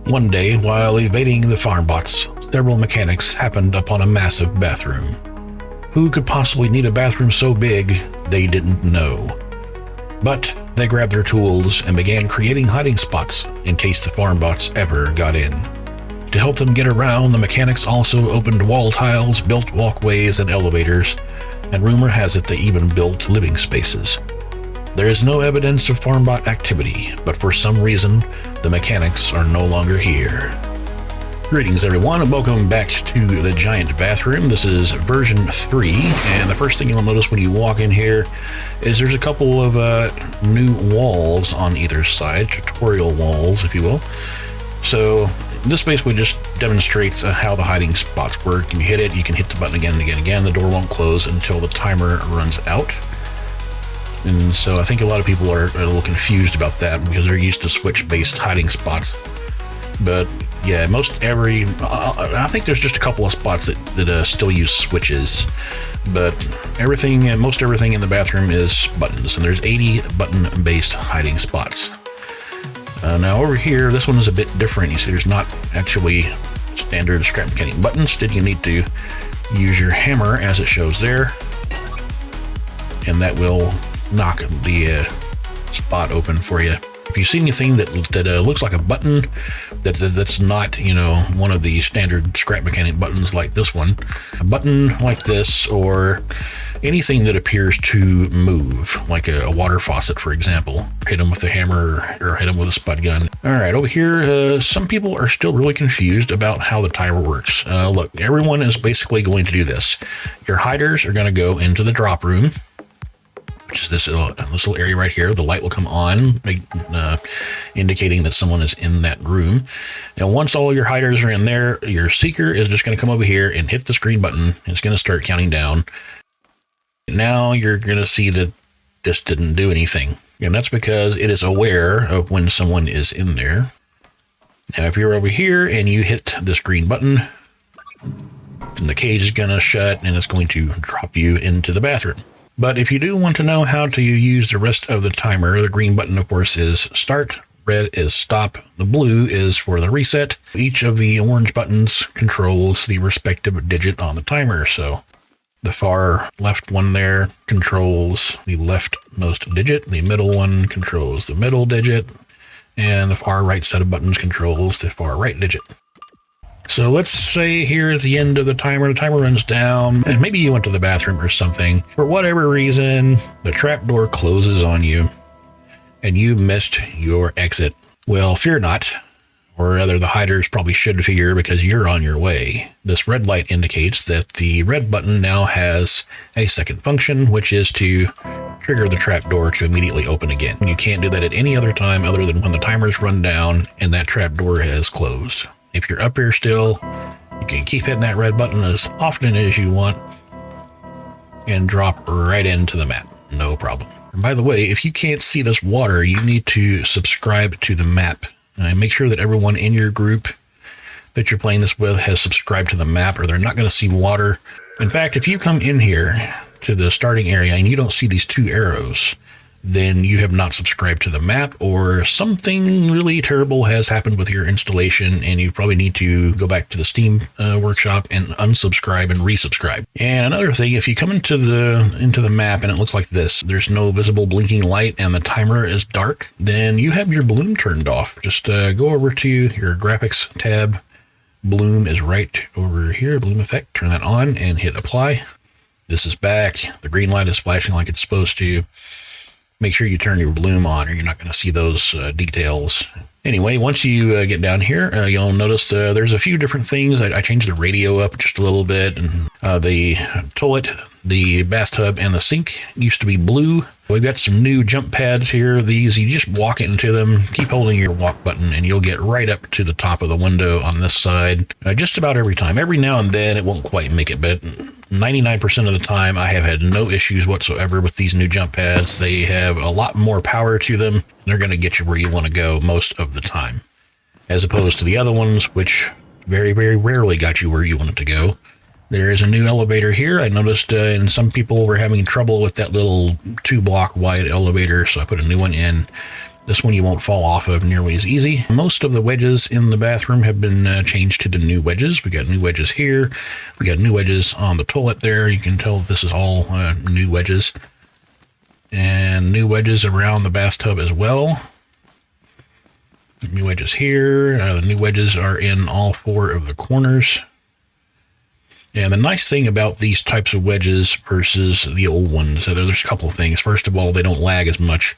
One day, while evading the farm bots, several mechanics happened upon a massive bathroom. Who could possibly need a bathroom so big? They didn't know. But they grabbed their tools and began creating hiding spots in case the farm bots ever got in. To help them get around, the mechanics also opened wall tiles, built walkways and elevators, and rumor has it they even built living spaces. There is no evidence of farmbot activity, but for some reason, the mechanics are no longer here. Greetings everyone, and welcome back to the giant bathroom. This is version 3, and the first thing you'll notice when you walk in here is there's a couple of new walls on either side, tutorial walls if you will. So this basically just demonstrates how the hiding spots work. You hit it, you can hit the button again and again and again. The door won't close until the timer runs out. And so I think a lot of people are a little confused about that because they're used to switch-based hiding spots. But yeah, I think there's just a couple of spots that still use switches. But most everything in the bathroom is buttons, and there's 80 button-based hiding spots. Now over here, this one is a bit different. You see there's not actually standard scrap mechanic buttons. Instead, you need to use your hammer as it shows there, and that will knock the spot open for you. If you see anything that looks like a button that's not, one of the standard scrap mechanic buttons like this one, a button like this, or anything that appears to move, like a water faucet, for example, hit them with a hammer or hit them with a spud gun. All right, over here, some people are still really confused about how the timer works. Look, everyone is basically going to do this. Your hiders are going to go into the drop room, which is this little area right here. The light will come on, indicating that someone is in that room. And once all your hiders are in there, your seeker is just going to come over here and hit this green button. It's going to start counting down. Now you're going to see that this didn't do anything. And that's because it is aware of when someone is in there. Now, if you're over here and you hit this green button, then the cage is going to shut and it's going to drop you into the bathroom. But if you do want to know how to use the rest of the timer, the green button, of course, is start, red is stop, the blue is for the reset. Each of the orange buttons controls the respective digit on the timer. So the far left one there controls the leftmost digit, the middle one controls the middle digit, and the far right set of buttons controls the far right digit. So let's say here at the end of the timer runs down, and maybe you went to the bathroom or something. For whatever reason, the trapdoor closes on you, and you missed your exit. Well, fear not, or rather the hiders probably should fear because you're on your way. This red light indicates that the red button now has a second function, which is to trigger the trapdoor to immediately open again. You can't do that at any other time other than when the timers run down and that trapdoor has closed. If you're up here still, you can keep hitting that red button as often as you want and drop right into the map. No problem. And by the way, if you can't see this water, you need to subscribe to the map. And make sure that everyone in your group that you're playing this with has subscribed to the map, or they're not going to see water. In fact, if you come in here to the starting area and you don't see these two arrows, then you have not subscribed to the map, or something really terrible has happened with your installation and you probably need to go back to the Steam workshop and unsubscribe and resubscribe. And another thing, if you come into the map and it looks like this, there's no visible blinking light and the timer is dark, then you have your bloom turned off. Just go over to your graphics tab. Bloom is right over here, bloom effect, turn that on and hit apply. This is back. The green light is flashing like it's supposed to. Make sure you turn your bloom on or you're not going to see those details. Anyway, once you get down here, you'll notice there's a few different things. I changed the radio up just a little bit, and the toilet, the bathtub, and the sink used to be blue. We've got some new jump pads here. These, you just walk into them, keep holding your walk button, and you'll get right up to the top of the window on this side. Just about every time. Every now and then it won't quite make it, but 99% of the time I have had no issues whatsoever with these new jump pads. They have a lot more power to them. They're going to get you where you want to go most of the time, as opposed to the other ones, which very, very rarely got you where you wanted to go. There is a new elevator here. I noticed and some people were having trouble with that little 2-block wide elevator, so I put a new one in. This one you won't fall off of nearly as easy. Most of the wedges in the bathroom have been changed to the new wedges. We got new wedges here. We got new wedges on the toilet there. You can tell this is all new wedges. And new wedges around the bathtub as well. New wedges here. The new wedges are in all 4 of the corners. And the nice thing about these types of wedges versus the old ones, there's a couple of things. First of all, they don't lag as much.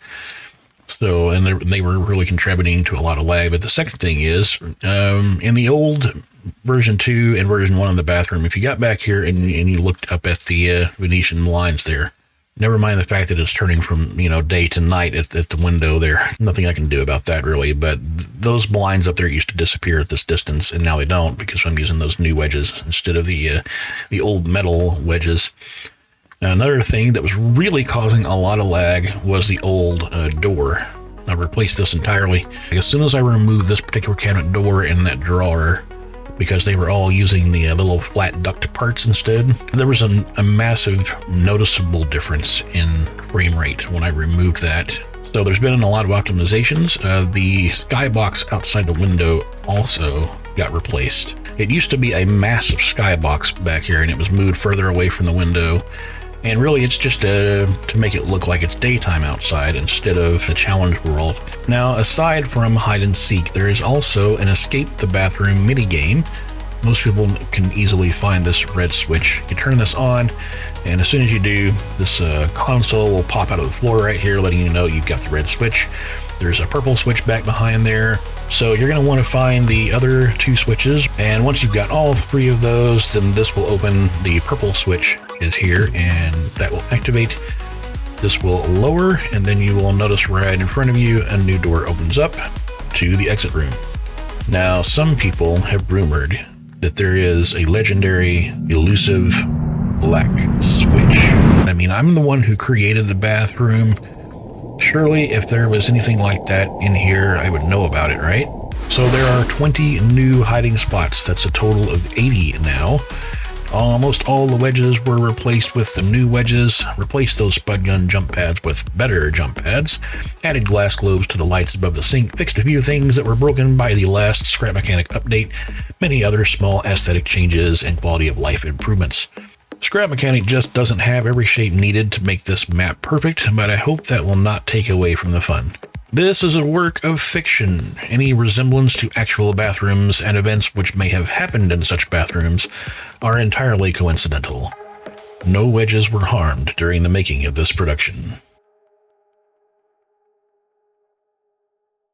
So, and they were really contributing to a lot of lag. But the second thing is, in the old version 2 and version 1 of the bathroom, if you got back here and you looked up at the Venetian blinds there, never mind the fact that it's turning from, day to night at the window there. Nothing I can do about that really, but those blinds up there used to disappear at this distance, and now they don't because I'm using those new wedges instead of the old metal wedges. Another thing that was really causing a lot of lag was the old door. I replaced this entirely. As soon as I removed this particular cabinet door and that drawer, because they were all using the little flat duct parts instead, there was a massive noticeable difference in frame rate when I removed that. So there's been a lot of optimizations. The skybox outside the window also got replaced. It used to be a massive skybox back here, and it was moved further away from the window. And really, it's just to make it look like it's daytime outside instead of the challenge world. Now, aside from hide and seek, there is also an escape the bathroom mini game. Most people can easily find this red switch. You turn this on, and as soon as you do, this console will pop out of the floor right here, letting you know you've got the red switch. There's a purple switch back behind there. So you're going to want to find the other 2 switches, and once you've got all 3 of those, then this will open. The purple switch is here, and that will activate. This will lower, and then you will notice right in front of you a new door opens up to the exit room. Now, some people have rumored that there is a legendary elusive black switch. I mean, I'm the one who created the bathroom. Surely, if there was anything like that in here, I would know about it, right? So there are 20 new hiding spots. That's a total of 80 now. Almost all the wedges were replaced with the new wedges, replaced those spud gun jump pads with better jump pads, added glass globes to the lights above the sink, fixed a few things that were broken by the last Scrap Mechanic update, many other small aesthetic changes and quality of life improvements. Scrap Mechanic just doesn't have every shape needed to make this map perfect, but I hope that will not take away from the fun. This is a work of fiction. Any resemblance to actual bathrooms and events which may have happened in such bathrooms are entirely coincidental. No wedges were harmed during the making of this production.